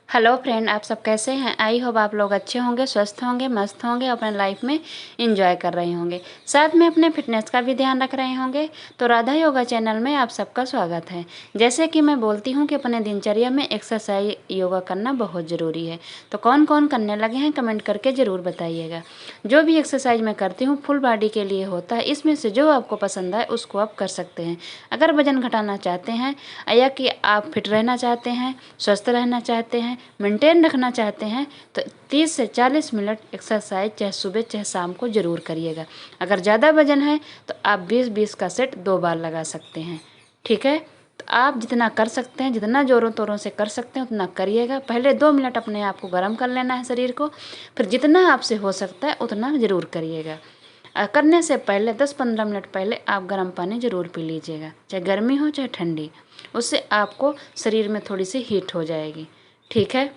Hello friend, आप सब कैसे हैं। आई होप आप लोग अच्छे होंगे, स्वस्थ होंगे, मस्त होंगे, अपने लाइफ में एंजॉय कर रहे होंगे, साथ में अपने फिटनेस का भी ध्यान रख रहे होंगे। तो राधा योगा चैनल में आप सबका स्वागत है। जैसे कि मैं बोलती हूं कि अपने दिनचर्या में एक्सरसाइज योगा करना बहुत ज़रूरी है। तो कौन कौन करने लगे हैं कमेंट करके ज़रूर बताइएगा। जो भी एक्सरसाइज मैं करती हूँ फुल बॉडी के लिए होता है। इसमें से जो आपको पसंद आए उसको आप कर सकते हैं। अगर वजन घटाना चाहते हैं या कि आप फिट रहना चाहते हैं, स्वस्थ रहना चाहते हैं, मेंटेन रखना चाहते हैं, तो 30 से 40 मिनट एक्सरसाइज चाहे सुबह चाहे शाम को ज़रूर करिएगा। अगर ज़्यादा वजन है तो आप 20-20 का सेट 2 बार लगा सकते हैं। ठीक है, तो आप जितना कर सकते हैं, जितना ज़ोरों तोरों से कर सकते हैं उतना करिएगा। पहले 2 मिनट अपने आप को गर्म कर लेना है शरीर को, फिर जितना आपसे हो सकता है उतना ज़रूर करिएगा। करने से पहले 10-15 मिनट पहले आप गर्म पानी ज़रूर पी लीजिएगा, चाहे गर्मी हो चाहे ठंडी। उससे आपको शरीर में थोड़ी सी हीट हो जाएगी। ठीक है,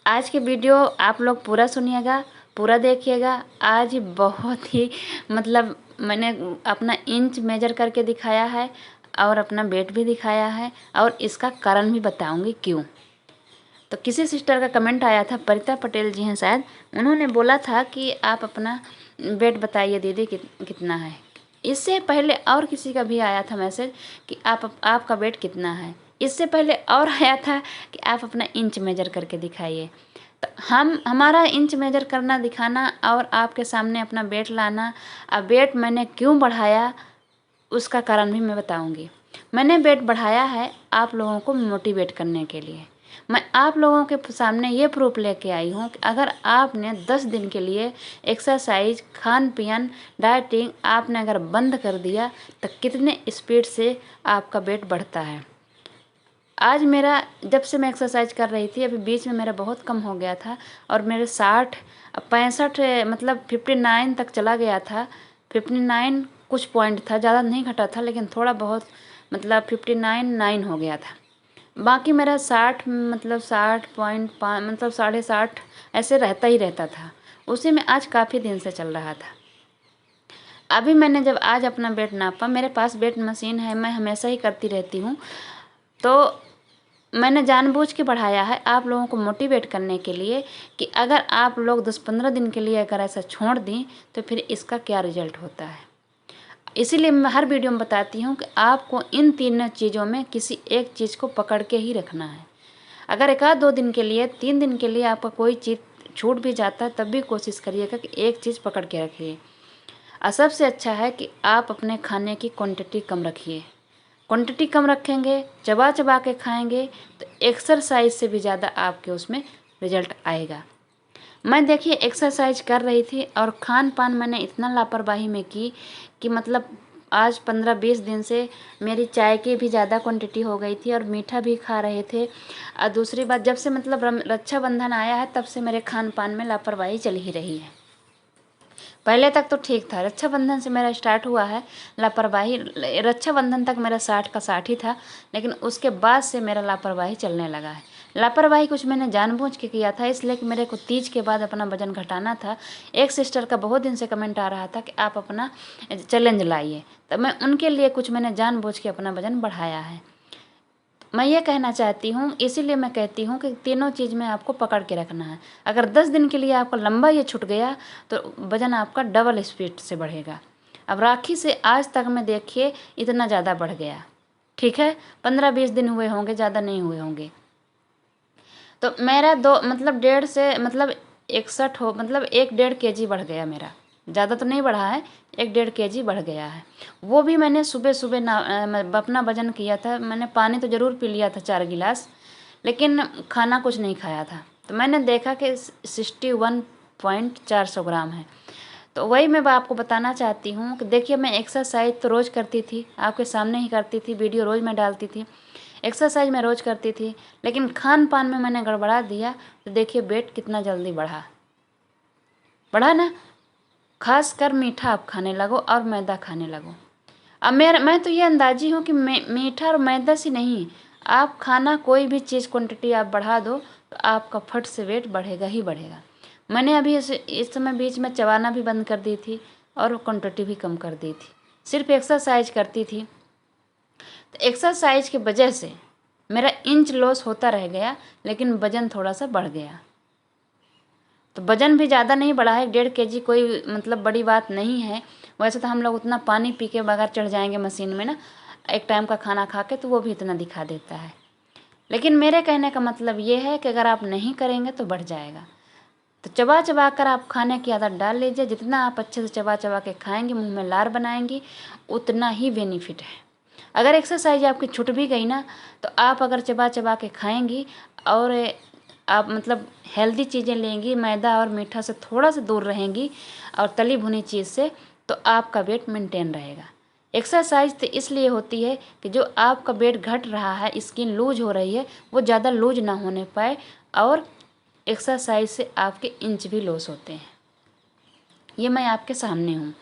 आज की वीडियो आप लोग पूरा सुनिएगा, पूरा देखिएगा। आज बहुत ही मैंने अपना इंच मेजर करके दिखाया है और अपना वेट भी दिखाया है, और इसका कारण भी बताऊंगी क्यों। तो किसी सिस्टर का कमेंट आया था, परिता पटेल जी हैं शायद, उन्होंने बोला था कि आप अपना वेट बताइए दीदी कितना है। इससे पहले और किसी का भी आया था मैसेज कि आपका वेट कितना है। इससे पहले और आया था कि आप अपना इंच मेजर करके दिखाइए। तो हमारा इंच मेजर करना दिखाना और आपके सामने अपना वेट लाना, अब वेट मैंने क्यों बढ़ाया उसका कारण भी मैं बताऊंगी। मैंने वेट बढ़ाया है आप लोगों को मोटिवेट करने के लिए। मैं आप लोगों के सामने ये प्रूफ लेके आई हूँ कि अगर आपने 10 दिन के लिए एक्सरसाइज, खान पीन, डाइटिंग आपने अगर बंद कर दिया तो कितने स्पीड से आपका वेट बढ़ता है। आज मेरा, जब से मैं एक्सरसाइज कर रही थी, अभी बीच में मेरा बहुत कम हो गया था और मेरे 65 59 तक चला गया था। 59 कुछ पॉइंट था, ज़्यादा नहीं घटा था, लेकिन थोड़ा बहुत 59.9 हो गया था। बाकी मेरा 60.5 60.5 ऐसे रहता ही रहता था। उसी में आज काफ़ी दिन से चल रहा था। अभी मैंने जब आज अपना वेट नापा, मेरे पास वेट मशीन है, मैं हमेशा ही करती रहती हूँ, तो मैंने जानबूझ के बढ़ाया है आप लोगों को मोटिवेट करने के लिए कि अगर आप लोग 10-15 दिन के लिए अगर ऐसा छोड़ दें तो फिर इसका क्या रिजल्ट होता है। इसीलिए मैं हर वीडियो में बताती हूँ कि आपको इन तीनों चीज़ों में किसी एक चीज़ को पकड़ के ही रखना है। अगर 1-2 दिन के लिए, 3 दिन के लिए आपका कोई चीज़ छूट भी जाता है तब भी कोशिश करिएगा कि एक चीज़ पकड़ के रखिए। और सबसे अच्छा है कि आप अपने खाने की क्वांटिटी कम रखिए। क्वांटिटी कम रखेंगे, चबा चबा के खाएंगे तो एक्सरसाइज से भी ज़्यादा आपके उसमें रिजल्ट आएगा। मैं देखिए एक्सरसाइज कर रही थी और खान पान मैंने इतना लापरवाही में की कि आज 15-20 दिन से मेरी चाय की भी ज़्यादा क्वांटिटी हो गई थी और मीठा भी खा रहे थे। और दूसरी बात, जब से रक्षाबंधन आया है तब से मेरे खान पान में लापरवाही चल ही रही है। पहले तक तो ठीक था, रक्षाबंधन से मेरा स्टार्ट हुआ है लापरवाही। रक्षाबंधन तक मेरा 60 का 60 ही था, लेकिन उसके बाद से मेरा लापरवाही चलने लगा है। लापरवाही कुछ मैंने जानबूझ के किया था, इसलिए कि मेरे को तीज के बाद अपना वजन घटाना था। एक सिस्टर का बहुत दिन से कमेंट आ रहा था कि आप अपना चैलेंज लाइए, तो मैं उनके लिए कुछ मैंने जानबूझ के अपना वजन बढ़ाया है। मैं ये कहना चाहती हूँ, इसीलिए मैं कहती हूँ कि तीनों चीज़ में आपको पकड़ के रखना है। अगर 10 दिन के लिए आपका लंबा ये छूट गया तो वज़न आपका डबल स्पीड से बढ़ेगा। अब राखी से आज तक में देखिए इतना ज़्यादा बढ़ गया। ठीक है, 15-20 दिन हुए होंगे, ज़्यादा नहीं हुए होंगे। तो मेरा 1.5 से 61 हो, 1-1.5 kg बढ़ गया मेरा। ज़्यादा तो नहीं बढ़ा है, 1-1.5 kg बढ़ गया है। वो भी मैंने सुबह सुबह अपना वजन किया था। मैंने पानी तो ज़रूर पी लिया था 4 गिलास, लेकिन खाना कुछ नहीं खाया था। तो मैंने देखा कि 61.400 ग्राम है। तो वही मैं आपको बताना चाहती हूँ कि देखिए मैं एक्सरसाइज तो रोज़ करती थी, आपके सामने ही करती थी, वीडियो रोज़ मैं डालती थी। एक्सरसाइज मैं रोज़ करती थी, लेकिन खान पान में मैंने गड़बड़ा दिया तो देखिए वेट कितना जल्दी बढ़ा ना। खास कर मीठा आप खाने लगो और मैदा खाने लगो। अब मैं तो ये अंदाजी हूँ कि मीठा और मैदा से नहीं, आप खाना कोई भी चीज़ क्वांटिटी आप बढ़ा दो तो आपका फट से वेट बढ़ेगा ही बढ़ेगा। मैंने अभी इस समय बीच में चबाना भी बंद कर दी थी और क्वांटिटी भी कम कर दी थी, सिर्फ एक्सरसाइज करती थी। तो एक्सरसाइज की वजह से मेरा इंच लॉस होता रह गया, लेकिन वज़न थोड़ा सा बढ़ गया। तो वज़न भी ज़्यादा नहीं बढ़ा है, 1.5 kg कोई मतलब बड़ी बात नहीं है। वैसे तो हम लोग उतना पानी पी के बगैर चढ़ जाएंगे मशीन में ना, एक टाइम का खाना खा के, तो वो भी इतना दिखा देता है। लेकिन मेरे कहने का मतलब ये है कि अगर आप नहीं करेंगे तो बढ़ जाएगा। तो चबा चबा कर आप खाने की आदत डाल लीजिए। जितना आप अच्छे से चबा चबा के खाएंगे, मुंह में लार बनाएंगी, उतना ही बेनिफिट है। अगर एक्सरसाइज आपकी छूट भी गई ना, तो आप अगर चबा चबा के खाएंगी और आप मतलब हेल्दी चीज़ें लेंगी, मैदा और मीठा से थोड़ा सा दूर रहेंगी और तली भुनी चीज़ से, तो आपका वेट मेंटेन रहेगा। एक्सरसाइज तो इसलिए होती है कि जो आपका वेट घट रहा है, स्किन लूज हो रही है, वो ज़्यादा लूज ना होने पाए। और एक्सरसाइज से आपके इंच भी लॉस होते हैं। ये मैं आपके सामने हूँ,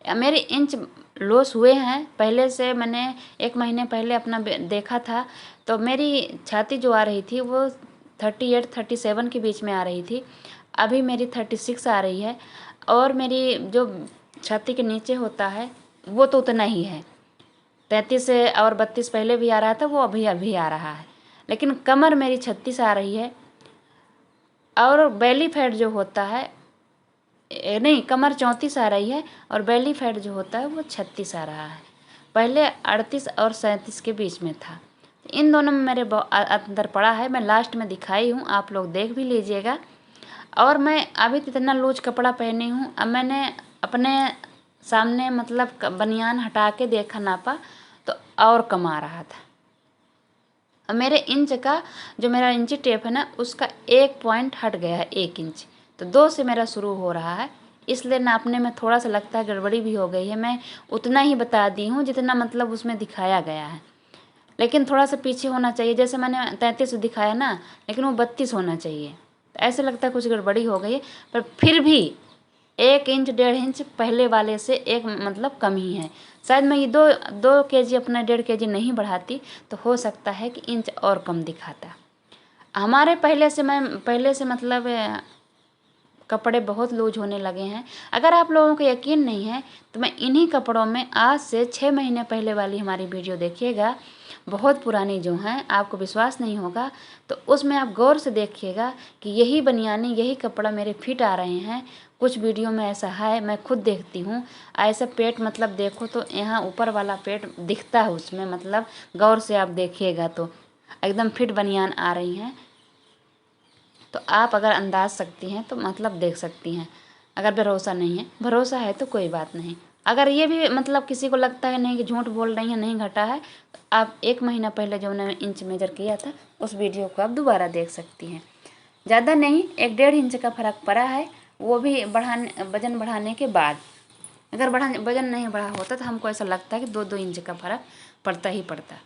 मेरे इंच लॉस हुए हैं। पहले से मैंने 1 महीने पहले अपना देखा था, तो मेरी छाती जो आ रही थी वो 38-37 के बीच में आ रही थी। अभी मेरी 36 आ रही है। और मेरी जो छाती के नीचे होता है वो तो उतना ही है, 33 और 32 पहले भी आ रहा था, वो अभी अभी आ रहा है। लेकिन कमर मेरी 36 आ रही है। और बेली फैट जो होता है, नहीं, कमर 34 आ रही है और बेली फैट जो होता है वो 36 आ रहा है। पहले 38 और 37 के बीच में था। इन दोनों में मेरे अंतर पड़ा है। मैं लास्ट में दिखाई हूँ, आप लोग देख भी लीजिएगा। और मैं अभी इतना लूज कपड़ा पहनी हूँ। अब मैंने अपने सामने मतलब बनियान हटा के देखा, नापा, तो और कम आ रहा था। अब मेरे इंच का जो मेरा इंची टेप है ना, उसका 1 पॉइंट हट गया है, 1 इंच। तो 2 से मेरा शुरू हो रहा है, इसलिए नापने में थोड़ा सा लगता है गड़बड़ी भी हो गई है। मैं उतना ही बता दी हूँ जितना मतलब उसमें दिखाया गया है, लेकिन थोड़ा सा पीछे होना चाहिए। जैसे मैंने 33 दिखाया ना, लेकिन वो 32 होना चाहिए। तो ऐसे लगता है कुछ गड़बड़ी हो गई है, पर फिर भी 1 इंच 1.5 इंच पहले वाले से एक मतलब कम ही है। शायद मैं ये 2 kg अपना 1.5 kg नहीं बढ़ाती, तो हो सकता है कि इंच और कम दिखाता। हमारे पहले से मतलब कपड़े बहुत लूज होने लगे हैं। अगर आप लोगों को यकीन नहीं है, तो मैं इन्हीं कपड़ों में आज से 6 महीने पहले वाली हमारी वीडियो देखिएगा, बहुत पुरानी जो हैं, आपको विश्वास नहीं होगा, तो उसमें आप गौर से देखिएगा कि यही बनियानी, यही कपड़ा मेरे फिट आ रहे हैं। कुछ वीडियो में ऐसा है, मैं खुद देखती हूँ, ऐसा पेट मतलब देखो तो यहाँ ऊपर वाला पेट दिखता है उसमें, मतलब गौर से आप देखिएगा तो एकदम फिट बनियान आ रही हैं। तो आप अगर अंदाज सकती हैं तो मतलब देख सकती हैं। अगर भरोसा नहीं है, भरोसा है तो कोई बात नहीं। अगर ये भी मतलब किसी को लगता है नहीं कि झूठ बोल रही हैं, नहीं घटा है, तो आप 1 महीना पहले जो मैंने इंच मेजर किया था, उस वीडियो को आप दोबारा देख सकती हैं। ज़्यादा नहीं, 1-1.5 इंच का फ़र्क पड़ा है, वो भी वज़न बढ़ाने के बाद। अगर वज़न नहीं बढ़ा होता तो हमको ऐसा लगता है कि 2-2 इंच का फ़र्क पड़ता ही पड़ता।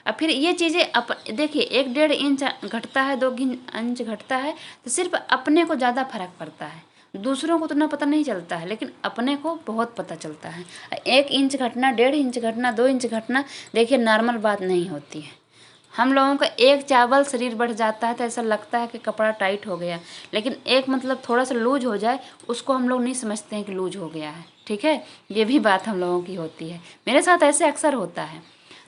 अब फिर ये चीज़ें देखिए, 1-1.5 इंच घटता है, 2 इंच घटता है, तो सिर्फ अपने को ज़्यादा फर्क पड़ता है। दूसरों को तो ना पता नहीं चलता है, लेकिन अपने को बहुत पता चलता है। 1 इंच घटना, 1.5 इंच घटना, 2 इंच घटना, देखिए नॉर्मल बात नहीं होती है। हम लोगों का एक चावल शरीर बढ़ जाता है तो ऐसा लगता है कि कपड़ा टाइट हो गया, लेकिन एक मतलब थोड़ा सा लूज हो जाए, उसको हम लोग नहीं समझते हैं कि लूज हो गया है। ठीक है, ये भी बात हम लोगों की होती है। मेरे साथ ऐसे अक्सर होता है।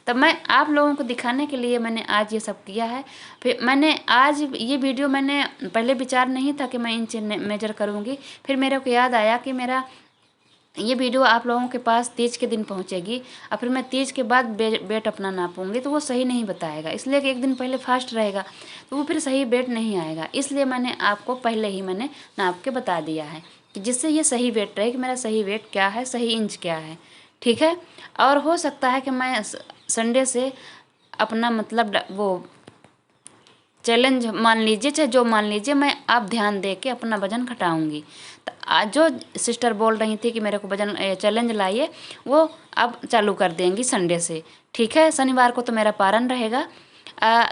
तब मैं आप लोगों को दिखाने के लिए मैंने आज ये सब किया है। फिर मैंने आज ये वीडियो, मैंने पहले विचार नहीं था कि मैं इंच मेजर करूँगी। फिर मेरे को याद आया कि मेरा ये वीडियो आप लोगों के पास तीज के दिन पहुंचेगी, और फिर मैं तीज के बाद वेट अपना नापूंगी, तो वो सही नहीं बताएगा, इसलिए कि एक दिन पहले फास्ट रहेगा, तो वो फिर सही वेट नहीं आएगा। इसलिए मैंने आपको पहले ही मैंने नाप के बता दिया है, कि जिससे ये सही वेट रहे कि मेरा सही वेट क्या है, सही इंच क्या है। ठीक है। और हो सकता है कि मैं संडे से अपना मतलब वो चैलेंज मान लीजिए, चाहे जो मान लीजिए, मैं आप ध्यान दे के अपना वज़न घटाऊंगी। तो आज जो सिस्टर बोल रही थी कि मेरे को वज़न चैलेंज लाइए, वो अब चालू कर देंगी संडे से। ठीक है, शनिवार को तो मेरा पारण रहेगा,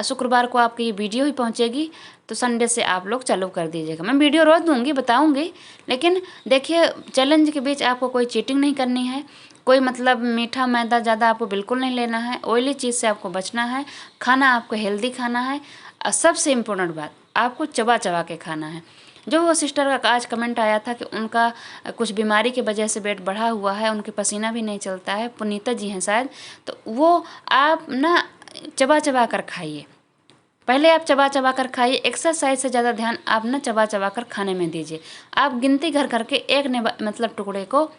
शुक्रवार को आपकी ये वीडियो ही पहुंचेगी, तो संडे से आप लोग चालू कर दीजिएगा। मैं वीडियो रोज़ दूंगी, बताऊंगी, लेकिन देखिए चैलेंज के बीच आपको कोई चीटिंग नहीं करनी है, कोई मतलब मीठा मैदा ज़्यादा आपको बिल्कुल नहीं लेना है, ऑयली चीज़ से आपको बचना है, खाना आपको हेल्दी खाना है, और सबसे इम्पोर्टेंट बात, आपको चबा चबा के खाना है। जो वो सिस्टर का आज कमेंट आया था कि उनका कुछ बीमारी की वजह से वेट बढ़ा हुआ है, उनके पसीना भी नहीं चलता है, पुनीता जी हैं शायद, तो वो आप ना चबा चबा कर खाइए। पहले आप चबा चबा कर खाइए। एक्सरसाइज से ज़्यादा ध्यान आप ना चबा चबा कर खाने में दीजिए। आप गिनती घर करके एक ने मतलब टुकड़े को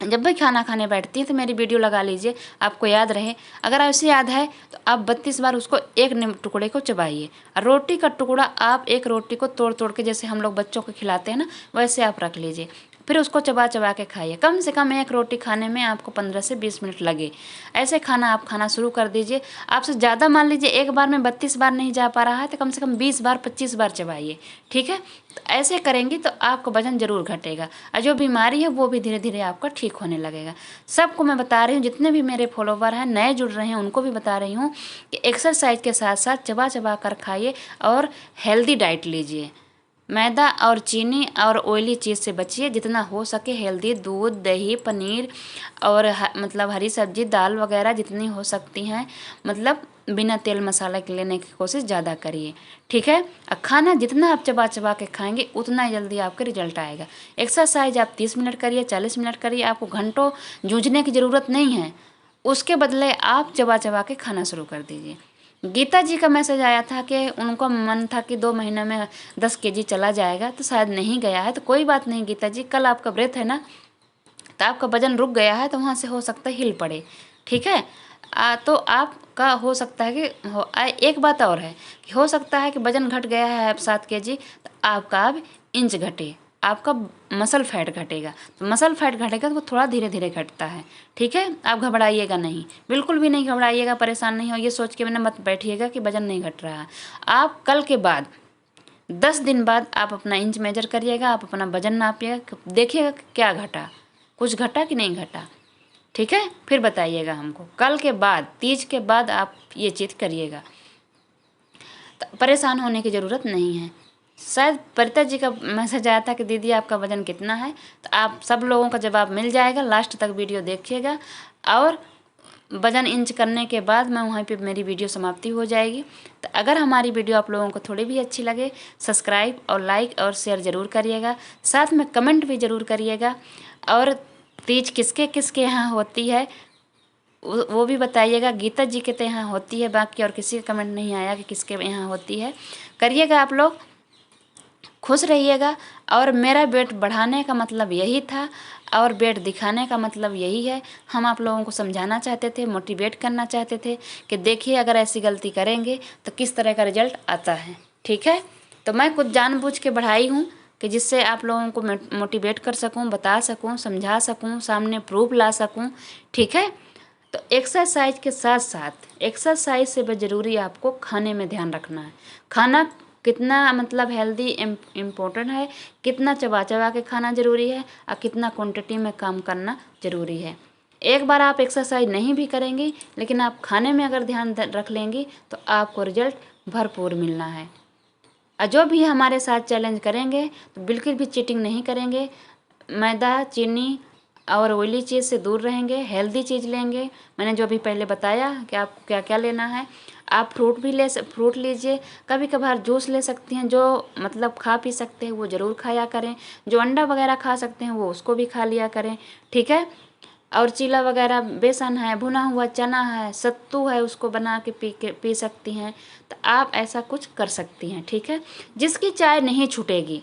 जब भी खाना खाने बैठती हैं तो मेरी वीडियो लगा लीजिए, आपको याद रहे। अगर ऐसे याद है तो आप 32 बार उसको एक टुकड़े को चबाइए। और रोटी का टुकड़ा आप एक रोटी को तोड़ तोड़ के जैसे हम लोग बच्चों को खिलाते हैं ना, वैसे आप रख लीजिए। फिर उसको चबा चबा के खाइए। कम से कम एक रोटी खाने में आपको 15 से 20 मिनट लगे। ऐसे खाना आप खाना शुरू कर दीजिए। आपसे ज़्यादा मान लीजिए एक बार में 32 बार नहीं जा पा रहा है तो कम से कम 20 बार 25 बार चबाइए, ठीक है। तो ऐसे करेंगी तो आपका वजन ज़रूर घटेगा और जो बीमारी है वो भी धीरे धीरे आपका ठीक होने लगेगा। सबको मैं बता रही हूँ, जितने भी मेरे फॉलोवर हैं नए जुड़ रहे हैं उनको भी बता रही हूँ कि एक्सरसाइज के साथ साथ चबा चबा कर खाइए और हेल्दी डाइट लीजिए। मैदा और चीनी और ऑयली चीज़ से बचिए। जितना हो सके हेल्दी दूध, दही, पनीर और मतलब हरी सब्जी, दाल वगैरह जितनी हो सकती हैं, मतलब बिना तेल मसाला के लेने की कोशिश ज़्यादा करिए, ठीक है। और खाना जितना आप चबा चबा के खाएंगे उतना जल्दी आपका रिजल्ट आएगा। एक्सरसाइज आप 30 मिनट करिए, 40 मिनट करिए, आपको घंटों जूझने की ज़रूरत नहीं है। उसके बदले आप चबा चबा के खाना शुरू कर दीजिए। गीता जी का मैसेज आया था कि उनको मन था कि 2 महीने में 10 केजी चला जाएगा, तो शायद नहीं गया है। तो कोई बात नहीं गीता जी, कल आपका व्रत है ना, तो आपका वजन रुक गया है तो वहाँ से हो सकता है हिल पड़े, ठीक है। तो आपका हो सकता है कि एक बात और है कि हो सकता है कि वजन घट गया है अब 7 केजी, तो आपका अब इंच घटे, आपका मसल फैट घटेगा। तो मसल फैट घटेगा तो वो थोड़ा धीरे धीरे घटता है, ठीक है। आप घबराइएगा नहीं, बिल्कुल भी नहीं घबराइएगा, परेशान नहीं हो ये सोच के मैंने मत बैठिएगा कि वजन नहीं घट रहा है। आप कल के बाद 10 दिन बाद आप अपना इंच मेजर करिएगा, आप अपना वजन नापिएगा, देखिएगा क्या घटा, कुछ घटा कि नहीं घटा, ठीक है। फिर बताइएगा हमको। कल के बाद, तीज के बाद आप ये चीज़ करिएगा, तो परेशान होने की ज़रूरत नहीं है। शायद परिता जी का मैसेज आया था कि दीदी आपका वज़न कितना है, तो आप सब लोगों का जवाब मिल जाएगा। लास्ट तक वीडियो देखिएगा और वज़न इंच करने के बाद मैं वहीं पे मेरी वीडियो समाप्ति हो जाएगी। तो अगर हमारी वीडियो आप लोगों को थोड़ी भी अच्छी लगे, सब्सक्राइब और लाइक और शेयर ज़रूर करिएगा, साथ में कमेंट भी ज़रूर करिएगा। और तीज किसके किसके यहाँ होती है वो भी बताइएगा। गीता जी के तो यहाँ होती है, बाकी और किसी का कमेंट नहीं आया कि किसके यहाँ होती है। करिएगा आप लोग, खुश रहिएगा। और मेरा वेट बढ़ाने का मतलब यही था और वेट दिखाने का मतलब यही है। हम आप लोगों को समझाना चाहते थे, मोटिवेट करना चाहते थे कि देखिए अगर ऐसी गलती करेंगे तो किस तरह का रिजल्ट आता है, ठीक है। तो मैं कुछ जानबूझ के बढ़ाई हूँ कि जिससे आप लोगों को मोटिवेट कर सकूँ, बता सकूँ, समझा सकूँ, सामने प्रूफ ला सकूँ, ठीक है। तो एक्सरसाइज के साथ साथ एक्सरसाइज से भी ज़रूरी आपको खाने में ध्यान रखना है। खाना कितना मतलब हेल्दी इम्पोर्टेंट है, कितना चबा चबा के खाना ज़रूरी है और कितना क्वांटिटी में काम करना ज़रूरी है। एक बार आप एक्सरसाइज नहीं भी करेंगी लेकिन आप खाने में अगर ध्यान रख लेंगी तो आपको रिजल्ट भरपूर मिलना है। और जो भी हमारे साथ चैलेंज करेंगे तो बिल्कुल भी चीटिंग नहीं करेंगे। मैदा, चीनी और ऑयली चीज़ से दूर रहेंगे, हेल्दी चीज़ लेंगे। मैंने जो भी पहले बताया कि आपको क्या क्या लेना है। आप फ्रूट लीजिए, कभी कभार जूस ले सकती हैं, जो मतलब खा पी सकते हैं वो ज़रूर खाया करें। जो अंडा वगैरह खा सकते हैं वो उसको भी खा लिया करें, ठीक है। और चीला वगैरह, बेसन है, भुना हुआ चना है, सत्तू है, उसको बना के पी सकती हैं। तो आप ऐसा कुछ कर सकती हैं, ठीक है। जिसकी चाय नहीं छूटेगी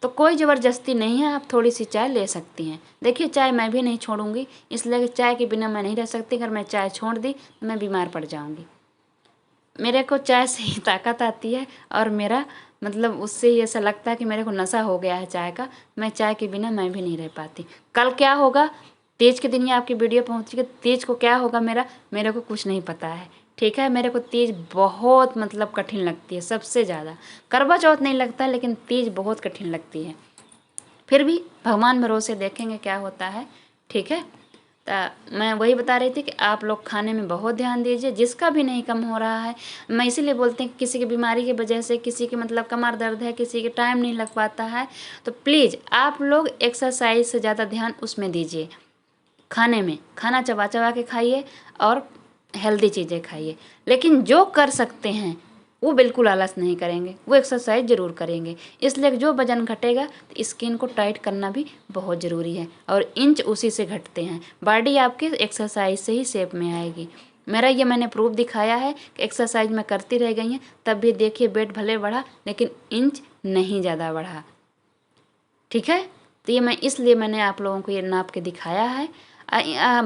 तो कोई ज़बरदस्ती नहीं है, आप थोड़ी सी चाय ले सकती हैं। देखिए चाय मैं भी नहीं छोड़ूंगी, इसलिए चाय के बिना मैं नहीं रह सकती। अगर मैं चाय छोड़ दी तो मैं बीमार पड़ जाऊंगी। मेरे को चाय से ही ताकत आती है और मेरा मतलब उससे ही ऐसा लगता है कि मेरे को नशा हो गया है चाय का। मैं चाय के बिना मैं भी नहीं रह पाती। कल क्या होगा, तीज के दिन ही आपकी वीडियो पहुंचेगी। तीज को क्या होगा मेरे को कुछ नहीं पता है, ठीक है। मेरे को तीज बहुत मतलब कठिन लगती है, सबसे ज़्यादा। करवा चौथ नहीं लगता लेकिन तीज बहुत कठिन लगती है। फिर भी भगवान भरोसे देखेंगे क्या होता है, ठीक है। तो मैं वही बता रही थी कि आप लोग खाने में बहुत ध्यान दीजिए। जिसका भी नहीं कम हो रहा है, मैं इसीलिए बोलती हूँ कि किसी की बीमारी की वजह से, किसी के मतलब कमर दर्द है, किसी के टाइम नहीं लग पाता है, तो प्लीज़ आप लोग एक्सरसाइज से ज़्यादा ध्यान उसमें दीजिए। खाने में खाना चबा चबा के खाइए और हेल्दी चीज़ें खाइए। लेकिन जो कर सकते हैं वो बिल्कुल आलस नहीं करेंगे, वो एक्सरसाइज ज़रूर करेंगे। इसलिए जो वजन घटेगा तो स्किन को टाइट करना भी बहुत ज़रूरी है और इंच उसी से घटते हैं। बॉडी आपकी एक्सरसाइज से ही शेप में आएगी, मेरा ये मैंने प्रूफ दिखाया है कि एक्सरसाइज मैं करती रह गई हैं, तब भी देखिए वेट भले बढ़ा लेकिन इंच नहीं ज़्यादा बढ़ा। ठीक है, तो ये इसलिए मैंने आप लोगों को ये नाप के दिखाया है।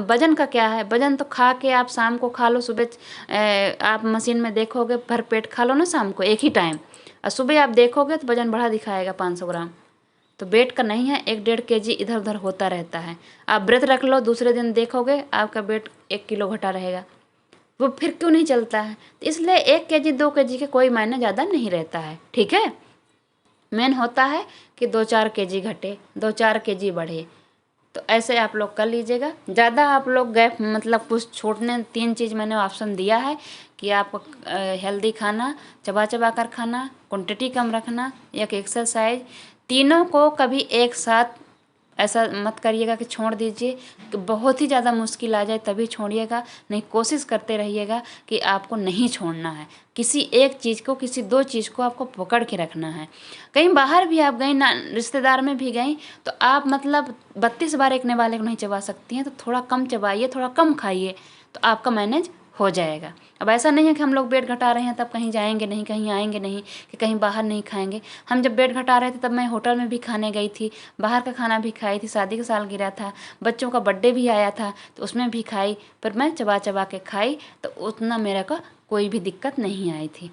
वजन का क्या है, वजन तो खा के आप शाम को खा लो, सुबह आप मशीन में देखोगे भर पेट खा लो ना शाम को एक ही टाइम, और सुबह आप देखोगे तो वजन बढ़ा दिखाएगा 500 ग्राम। तो वेट का नहीं है, 1-1.5 kg इधर उधर होता रहता है। आप व्रत रख लो, दूसरे दिन देखोगे आपका वेट 1 किलो घटा रहेगा। वो फिर क्यों नहीं चलता है? तो इसलिए 1 kg 2 kg के कोई मायने ज़्यादा नहीं रहता है। ठीक है, मेन होता है कि 2-4 kg घटे, 2-4 kg बढ़े। तो ऐसे आप लोग कर लीजिएगा। ज़्यादा आप लोग गैप मतलब कुछ छोड़ने, 3 चीज़ मैंने ऑप्शन दिया है कि आप हेल्दी खाना, चबा चबा कर खाना, क्वांटिटी कम रखना, एक एक्सरसाइज, तीनों को कभी एक साथ ऐसा मत करिएगा कि छोड़ दीजिए, कि बहुत ही ज़्यादा मुश्किल आ जाए तभी छोड़िएगा। नहीं, कोशिश करते रहिएगा कि आपको नहीं छोड़ना है। किसी एक चीज़ को, किसी 2 चीज़ को आपको पकड़ के रखना है। कहीं बाहर भी आप गई ना, रिश्तेदार में भी गई, तो आप मतलब 32 बार एक निवाले को नहीं चबा सकती हैं, तो थोड़ा कम चबाइए, थोड़ा कम खाइए, तो आपका मैनेज हो जाएगा। अब ऐसा नहीं है कि हम लोग वेट घटा रहे हैं तब कहीं जाएंगे नहीं, कहीं आएंगे नहीं, कि कहीं बाहर नहीं खाएंगे। हम जब वेट घटा रहे थे तब मैं होटल में भी खाने गई थी, बाहर का खाना भी खाई थी, शादी का सालगिरह था, बच्चों का बर्थडे भी आया था तो उसमें भी खाई, पर मैं चबा चबा के खाई, तो उतना मेरे को कोई भी दिक्कत नहीं आई थी।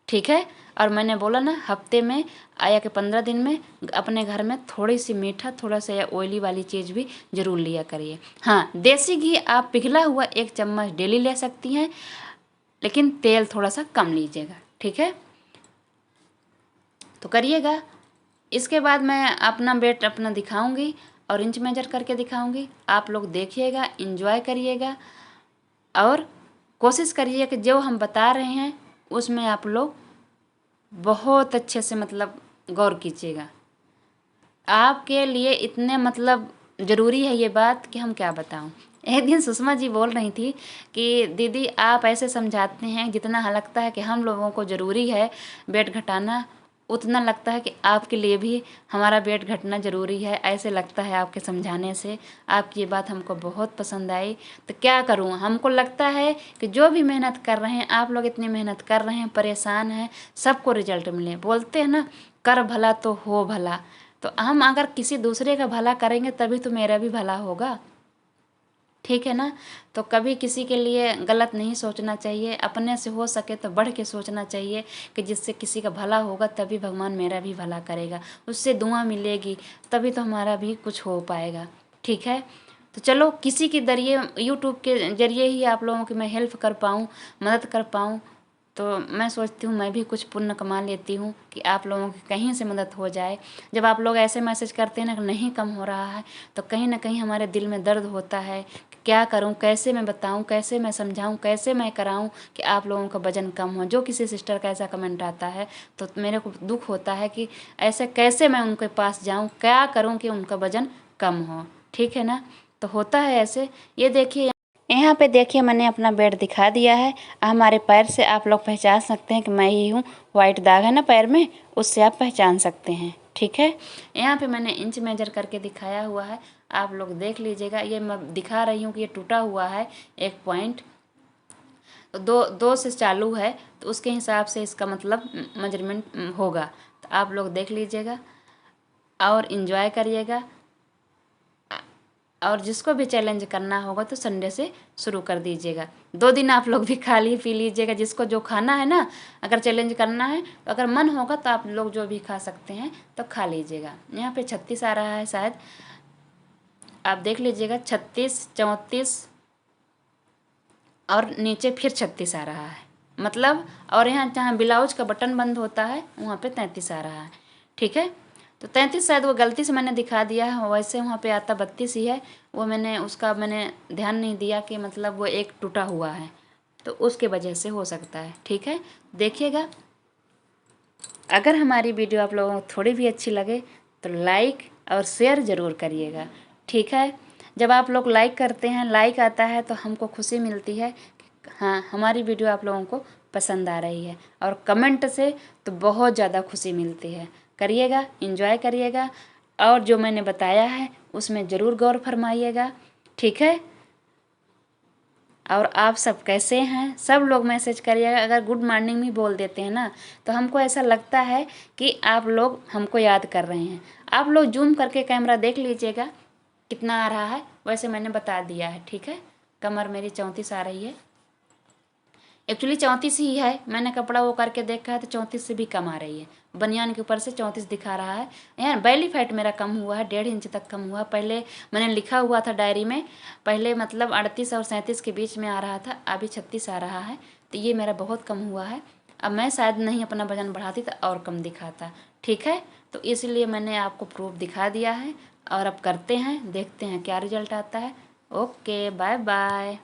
ठीक है, और मैंने बोला ना, हफ्ते में आया कि 15 दिन में अपने घर में थोड़ी सी मीठा, थोड़ा सा ऑयली वाली चीज़ भी ज़रूर लिया करिए। हाँ, देसी घी आप पिघला हुआ 1 चम्मच डेली ले सकती हैं, लेकिन तेल थोड़ा सा कम लीजिएगा। ठीक है, तो करिएगा। इसके बाद मैं अपना वेट अपना दिखाऊंगी और इंच मेजर करके दिखाऊंगी। आप लोग देखिएगा, इंजॉय करिएगा और कोशिश करिए कि जो हम बता रहे हैं उसमें आप लोग बहुत अच्छे से मतलब गौर कीजिएगा। आपके लिए इतने मतलब ज़रूरी है ये बात कि हम क्या बताऊं। एक दिन सुषमा जी बोल रही थी कि दीदी आप ऐसे समझाते हैं, जितना लगता है कि हम लोगों को ज़रूरी है वेट घटाना, उतना लगता है कि आपके लिए भी हमारा वेट घटना ज़रूरी है। ऐसे लगता है आपके समझाने से। आपकी ये बात हमको बहुत पसंद आई। तो क्या करूं, हमको लगता है कि जो भी मेहनत कर रहे हैं आप लोग, इतनी मेहनत कर रहे हैं, परेशान हैं, सबको रिजल्ट मिले। बोलते हैं ना, कर भला तो हो भला। तो हम अगर किसी दूसरे का भला करेंगे तभी तो मेरा भी भला होगा। ठीक है ना, तो कभी किसी के लिए गलत नहीं सोचना चाहिए। अपने से हो सके तो बढ़ के सोचना चाहिए कि जिससे किसी का भला होगा तभी भगवान मेरा भी भला करेगा, उससे दुआ मिलेगी, तभी तो हमारा भी कुछ हो पाएगा। ठीक है, तो चलो, किसी के जरिए, यूट्यूब के जरिए ही आप लोगों की मैं हेल्प कर पाऊँ, मदद कर पाऊँ, तो मैं सोचती हूँ मैं भी कुछ पुण्य कमा लेती हूँ कि आप लोगों की कहीं से मदद हो जाए। जब आप लोग ऐसे मैसेज करते हैं ना कि नहीं कम हो रहा है, तो कहीं ना कहीं हमारे दिल में दर्द होता है कि क्या करूँ, कैसे मैं बताऊँ, कैसे मैं समझाऊँ, कैसे मैं कराऊँ कि आप लोगों का वजन कम हो। जो किसी सिस्टर का ऐसा कमेंट आता है तो मेरे को दुख होता है कि ऐसे कैसे मैं उनके पास जाऊँ, क्या करूँ कि उनका वजन कम हो। ठीक है ना, तो होता है ऐसे। ये देखिए, यहाँ पे देखिए मैंने अपना बेड दिखा दिया है। हमारे पैर से आप लोग पहचान सकते हैं कि मैं ही हूँ। वाइट दाग है ना पैर में, उससे आप पहचान सकते हैं। ठीक है, यहाँ पे मैंने इंच मेजर करके दिखाया हुआ है, आप लोग देख लीजिएगा। ये मैं दिखा रही हूँ कि ये टूटा हुआ है 1 पॉइंट, तो 2 से चालू है, तो उसके हिसाब से इसका मतलब मेजरमेंट होगा। तो आप लोग देख लीजिएगा और इन्जॉय करिएगा। और जिसको भी चैलेंज करना होगा तो संडे से शुरू कर दीजिएगा। 2 दिन आप लोग भी खा ली पी लीजिएगा, जिसको जो खाना है ना। अगर चैलेंज करना है तो अगर मन होगा तो आप लोग जो भी खा सकते हैं तो खा लीजिएगा। यहाँ पे 36 आ रहा है शायद, आप देख लीजिएगा। 36, 34 और नीचे फिर 36 आ रहा है मतलब। और यहाँ जहाँ ब्लाउज का बटन बंद होता है वहाँ पे 33 आ रहा है। ठीक है, तो 33 शायद वो गलती से मैंने दिखा दिया है, वैसे वहाँ पे आता 32 ही है। वो मैंने ध्यान नहीं दिया कि मतलब वो एक टूटा हुआ है, तो उसके वजह से हो सकता है। ठीक है, देखिएगा। अगर हमारी वीडियो आप लोगों को थोड़ी भी अच्छी लगे तो लाइक और शेयर ज़रूर करिएगा। ठीक है, जब आप लोग लाइक करते हैं, लाइक आता है तो हमको खुशी मिलती है कि हाँ, हमारी वीडियो आप लोगों को पसंद आ रही है। और कमेंट से तो बहुत ज़्यादा खुशी मिलती है। करिएगा, एंजॉय करिएगा, और जो मैंने बताया है उसमें ज़रूर गौर फरमाइएगा। ठीक है, और आप सब कैसे हैं? सब लोग मैसेज करिएगा। अगर गुड मॉर्निंग भी बोल देते हैं ना तो हमको ऐसा लगता है कि आप लोग हमको याद कर रहे हैं। आप लोग जूम करके कैमरा देख लीजिएगा कितना आ रहा है। वैसे मैंने बता दिया है, ठीक है। कमर मेरी 34 आ रही है, एक्चुअली 34 ही है। मैंने कपड़ा वो करके देखा है तो 34 से भी कम आ रही है। बनियान के ऊपर से 34 दिखा रहा है। यार बेली फैट मेरा कम हुआ है, 1.5 इंच तक कम हुआ। पहले मैंने लिखा हुआ था डायरी में, पहले मतलब 38 और 37 के बीच में आ रहा था, अभी 36 आ रहा है। तो ये मेरा बहुत कम हुआ है। अब मैं शायद नहीं अपना वजन बढ़ाती तो और कम दिखाता, ठीक है। तो इसलिए मैंने आपको प्रूफ दिखा दिया है और अब करते हैं, देखते हैं क्या रिजल्ट आता है। Okay, bye bye.